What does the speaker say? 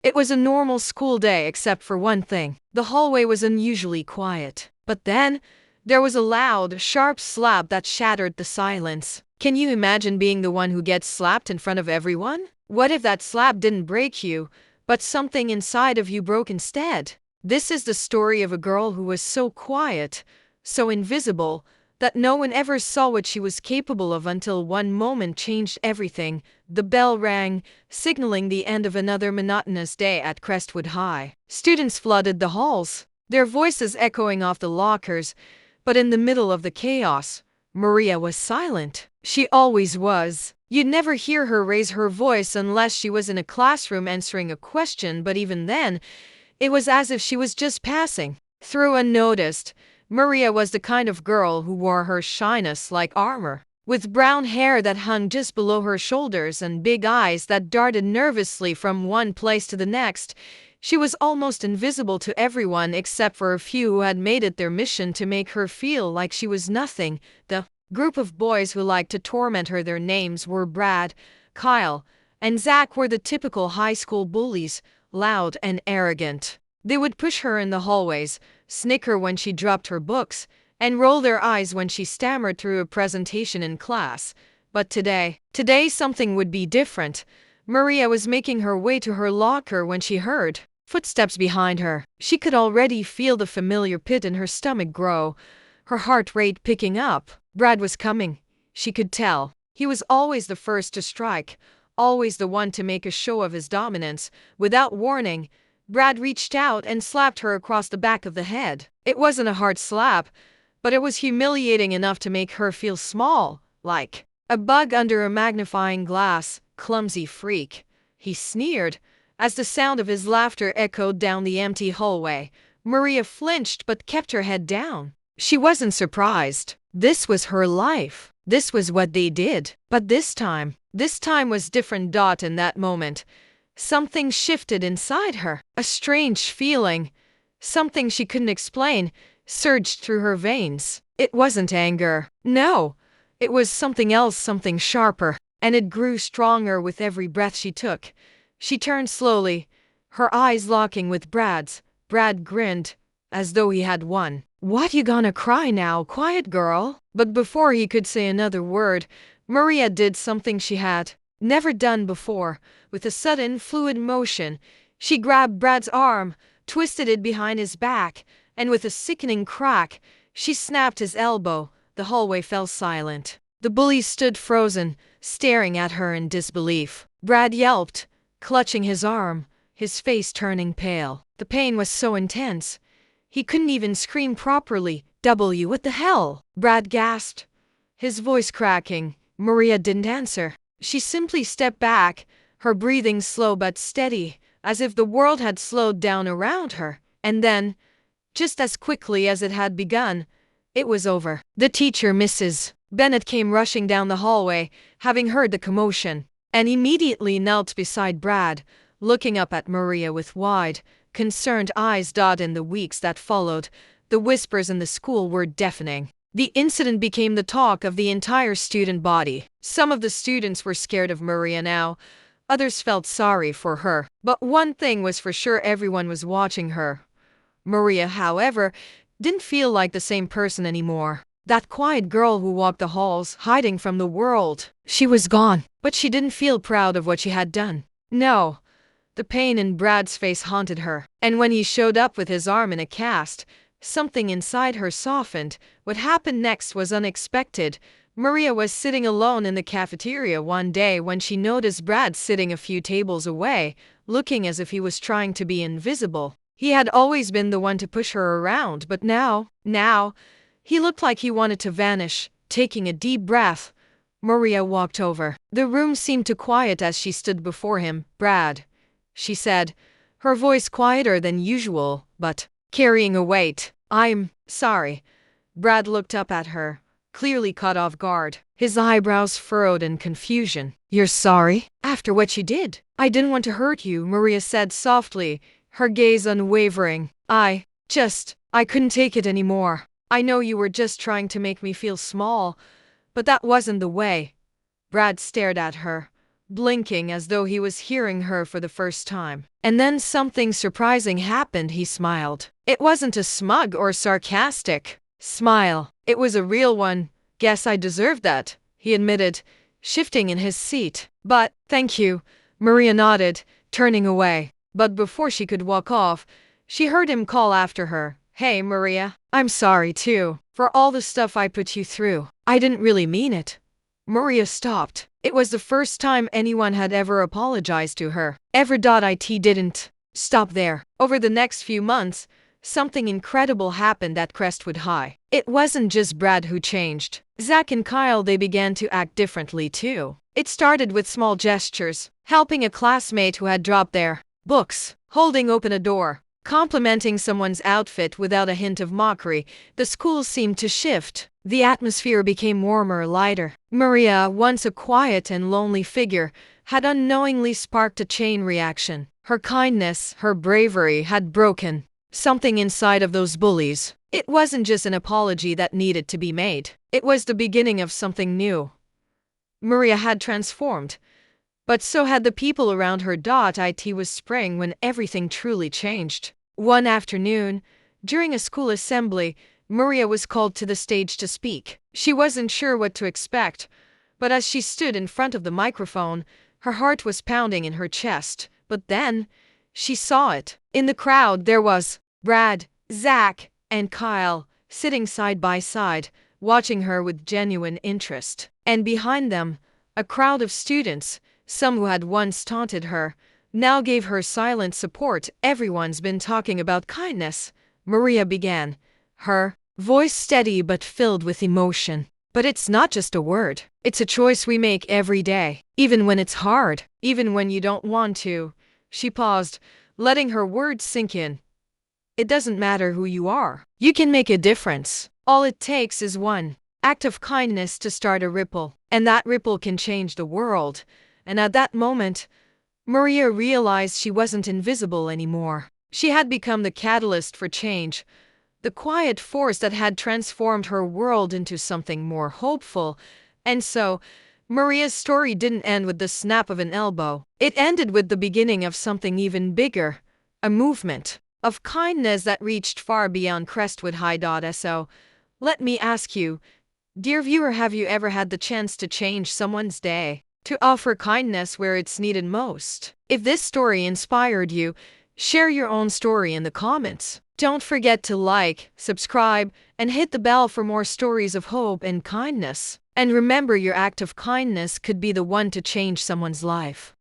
It was a normal school day except for one thing. The hallway was unusually quiet. But then, there was a loud, sharp slap that shattered the silence. Can you imagine being the one who gets slapped in front of everyone? What if that slap didn't break you, but something inside of you broke instead? This is the story of a girl who was so quiet, so invisible, that no one ever saw what she was capable of until one moment changed everything. The bell rang, signaling the end of another monotonous day at Crestwood High. Students flooded the halls, their voices echoing off the lockers, but in the middle of the chaos, Maria was silent. She always was. You'd never hear her raise her voice unless she was in a classroom answering a question, but even then, it was as if she was just passing through unnoticed. Maria was the kind of girl who wore her shyness like armor. With brown hair that hung just below her shoulders and big eyes that darted nervously from one place to the next, she was almost invisible to everyone except for a few who had made it their mission to make her feel like she was nothing. The group of boys who liked to torment her, their names were Brad, Kyle, and Zach, were the typical high school bullies, loud and arrogant. They would push her in the hallways, snicker when she dropped her books, and roll their eyes when she stammered through a presentation in class. But today something would be different. Maria was making her way to her locker when she heard footsteps behind her. She could already feel the familiar pit in her stomach grow, her heart rate picking up. Brad was coming, she could tell. He was always the first to strike, always the one to make a show of his dominance. Without warning, Brad reached out and slapped her across the back of the head. It wasn't a hard slap, but it was humiliating enough to make her feel small, like a bug under a magnifying glass. Clumsy freak, he sneered, as the sound of his laughter echoed down the empty hallway. Maria flinched but kept her head down. She wasn't surprised. This was her life. This was what they did. But this time was different. In that moment, something shifted inside her. A strange feeling, something she couldn't explain, surged through her veins. It wasn't anger. No, it was something else, something sharper. And it grew stronger with every breath she took. She turned slowly, her eyes locking with Brad's. Brad grinned, as though he had won. "What, you gonna cry now, quiet girl?" But before he could say another word, Maria did something she had never done before. With a sudden, fluid motion, she grabbed Brad's arm, twisted it behind his back, and with a sickening crack, she snapped his elbow. The hallway fell silent. The bullies stood frozen, staring at her in disbelief. Brad yelped, clutching his arm, his face turning pale. The pain was so intense, he couldn't even scream properly. What the hell?" Brad gasped, his voice cracking. Maria didn't answer. She simply stepped back, her breathing slow but steady, as if the world had slowed down around her. And then, just as quickly as it had begun, it was over. The teacher, Mrs. Bennett, came rushing down the hallway, having heard the commotion, and immediately knelt beside Brad, looking up at Maria with wide, concerned eyes. In the weeks that followed, the whispers in the school were deafening. The incident became the talk of the entire student body. Some of the students were scared of Maria now, others felt sorry for her. But one thing was for sure, everyone was watching her. Maria, however, didn't feel like the same person anymore. That quiet girl who walked the halls, hiding from the world. She was gone. But she didn't feel proud of what she had done. No. The pain in Brad's face haunted her. And when he showed up with his arm in a cast, something inside her softened. What happened next was unexpected. Maria was sitting alone in the cafeteria one day when she noticed Brad sitting a few tables away, looking as if he was trying to be invisible. He had always been the one to push her around, but now, he looked like he wanted to vanish. Taking a deep breath, Maria walked over. The room seemed to quiet as she stood before him. "Brad," she said, her voice quieter than usual, but carrying a weight. "I'm sorry." Brad looked up at her, clearly caught off guard, his eyebrows furrowed in confusion. "You're sorry? After what you did?" "I didn't want to hurt you," Maria said softly, her gaze unwavering. I couldn't take it anymore. I know you were just trying to make me feel small, but that wasn't the way." Brad stared at her, blinking as though he was hearing her for the first time. And then something surprising happened. He smiled. It wasn't a smug or sarcastic smile. It was a real one. Guess I deserved that, he admitted, shifting in his seat. But, thank you, Maria nodded, turning away. But before she could walk off, she heard him call after her. Hey, Maria, I'm sorry too, for all the stuff I put you through. I didn't really mean it. Maria stopped. It was the first time anyone had ever apologized to her. It didn't stop there. Over the next few months, something incredible happened at Crestwood High. It wasn't just Brad who changed. Zach and Kyle, they began to act differently too. It started with small gestures, helping a classmate who had dropped their books, holding open a door, complimenting someone's outfit without a hint of mockery. The school seemed to shift. The atmosphere became warmer, lighter. Maria, once a quiet and lonely figure, had unknowingly sparked a chain reaction. Her kindness, her bravery had broken something inside of those bullies. It wasn't just an apology that needed to be made. It was the beginning of something new. Maria had transformed, but so had the people around her. It was spring when everything truly changed. One afternoon, during a school assembly, Maria was called to the stage to speak. She wasn't sure what to expect, but as she stood in front of the microphone, her heart was pounding in her chest. But then, she saw it. In the crowd there was Brad, Zach, and Kyle, sitting side by side, watching her with genuine interest. And behind them, a crowd of students, some who had once taunted her, now gave her silent support. Everyone's been talking about kindness, Maria began, her voice steady but filled with emotion. But it's not just a word. It's a choice we make every day, even when it's hard, even when you don't want to. She paused, letting her words sink in. It doesn't matter who you are. You can make a difference. All it takes is one act of kindness to start a ripple, and that ripple can change the world. And at that moment, Maria realized she wasn't invisible anymore. She had become the catalyst for change, the quiet force that had transformed her world into something more hopeful. And so, Maria's story didn't end with the snap of an elbow. It ended with the beginning of something even bigger, a movement of kindness that reached far beyond Crestwood High. So, let me ask you, dear viewer, have you ever had the chance to change someone's day, to offer kindness where it's needed most? If this story inspired you, share your own story in the comments. Don't forget to like, subscribe, and hit the bell for more stories of hope and kindness. And remember, your act of kindness could be the one to change someone's life.